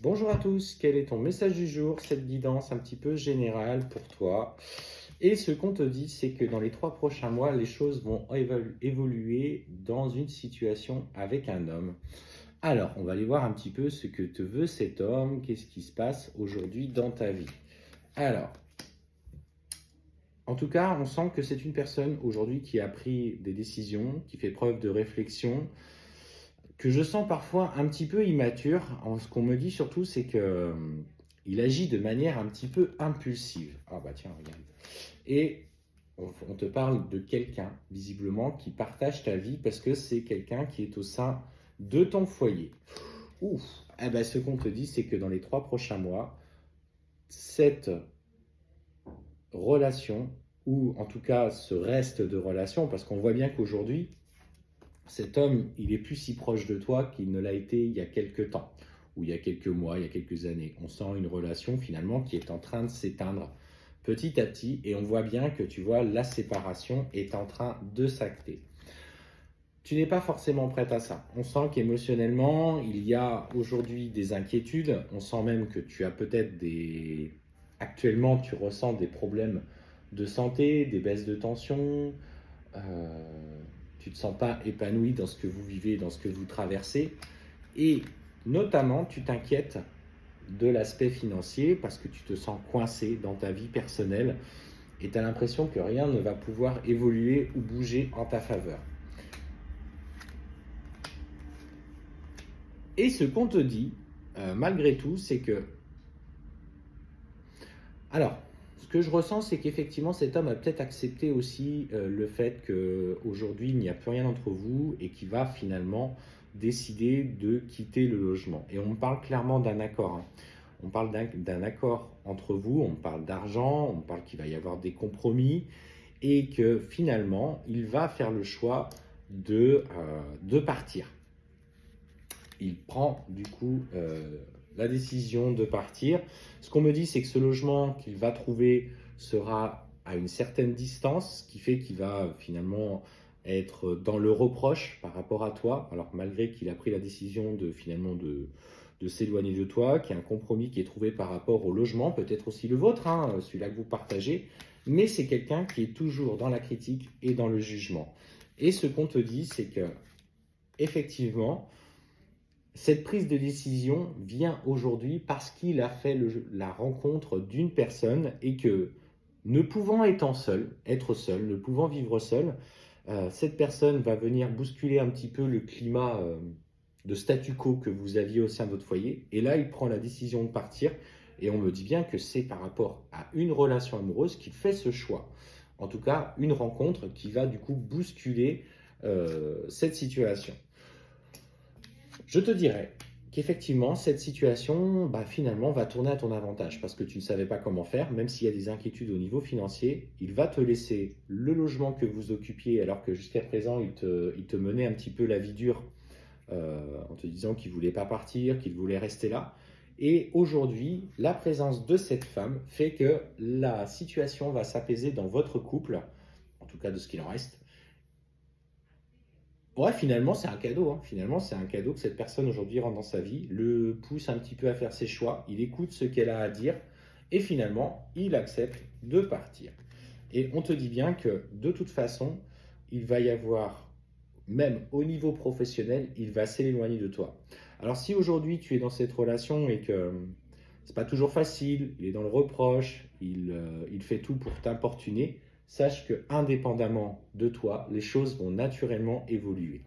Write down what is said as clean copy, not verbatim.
Bonjour à tous, quel est ton message du jour, cette guidance un petit peu générale pour toi? Et ce qu'on te dit, c'est que dans les 3 prochains mois, les choses vont évoluer dans une situation avec un homme. Alors, on va aller voir un petit peu ce que te veut cet homme, qu'est-ce qui se passe aujourd'hui dans ta vie. Alors, en tout cas, on sent que c'est une personne aujourd'hui qui a pris des décisions, qui fait preuve de réflexion, que je sens parfois un petit peu immature. Ce qu'on me dit surtout, c'est que il agit de manière un petit peu impulsive. Ah bah tiens, regarde. Et on te parle de quelqu'un, visiblement, qui partage ta vie parce que c'est quelqu'un qui est au sein de ton foyer. Ouf. Eh ben, ce qu'on te dit, c'est que dans les 3 prochains mois, cette relation, ou en tout cas ce reste de relation, parce qu'on voit bien qu'aujourd'hui, cet homme, il est plus si proche de toi qu'il ne l'a été il y a quelques temps, ou il y a quelques mois, il y a quelques années. On sent une relation finalement qui est en train de s'éteindre petit à petit, et on voit bien que tu vois, la séparation est en train de s'acter. Tu n'es pas forcément prête à ça. On sent qu'émotionnellement, il y a aujourd'hui des inquiétudes. On sent même que tu as peut-être des... Actuellement, tu ressens des problèmes de santé, des baisses de tension. Tu ne te sens pas épanoui dans ce que vous vivez, dans ce que vous traversez. Et notamment, tu t'inquiètes de l'aspect financier parce que tu te sens coincé dans ta vie personnelle et tu as l'impression que rien ne va pouvoir évoluer ou bouger en ta faveur. Et ce qu'on te dit, malgré tout, c'est que... Alors, ce que je ressens, c'est qu'effectivement, cet homme a peut-être accepté aussi le fait qu'aujourd'hui, il n'y a plus rien entre vous et qu'il va finalement décider de quitter le logement. Et on me parle clairement d'un accord. Hein. On parle d'un accord entre vous, on parle d'argent, on parle qu'il va y avoir des compromis et que finalement, il va faire le choix de partir. Il prend du coup la décision de partir. Ce qu'on me dit, c'est que ce logement qu'il va trouver sera à une certaine distance, ce qui fait qu'il va finalement être dans le reproche par rapport à toi, alors malgré qu'il a pris la décision de s'éloigner de toi, qu'il y a un compromis qui est trouvé par rapport au logement, peut-être aussi le vôtre, hein, celui-là que vous partagez, mais c'est quelqu'un qui est toujours dans la critique et dans le jugement. Et ce qu'on te dit, c'est que effectivement, cette prise de décision vient aujourd'hui parce qu'il a fait la rencontre d'une personne et que, ne pouvant être seul, ne pouvant vivre seul, cette personne va venir bousculer un petit peu le climat de statu quo que vous aviez au sein de votre foyer. Et là, il prend la décision de partir et on me dit bien que c'est par rapport à une relation amoureuse qu'il fait ce choix. En tout cas, une rencontre qui va du coup bousculer cette situation. Je te dirais qu'effectivement, cette situation, finalement, va tourner à ton avantage parce que tu ne savais pas comment faire, même s'il y a des inquiétudes au niveau financier, il va te laisser le logement que vous occupiez alors que jusqu'à présent, il te menait un petit peu la vie dure en te disant qu'il ne voulait pas partir, qu'il voulait rester là. Et aujourd'hui, la présence de cette femme fait que la situation va s'apaiser dans votre couple, en tout cas de ce qu'il en reste. Ouais, finalement, c'est un cadeau. Hein. Finalement, c'est un cadeau que cette personne aujourd'hui rentre dans sa vie, le pousse un petit peu à faire ses choix, il écoute ce qu'elle a à dire et finalement, il accepte de partir. Et on te dit bien que de toute façon, il va y avoir, même au niveau professionnel, il va s'éloigner de toi. Alors si aujourd'hui tu es dans cette relation et que c'est pas toujours facile, il est dans le reproche, il fait tout pour t'importuner, sache que indépendamment de toi, les choses vont naturellement évoluer.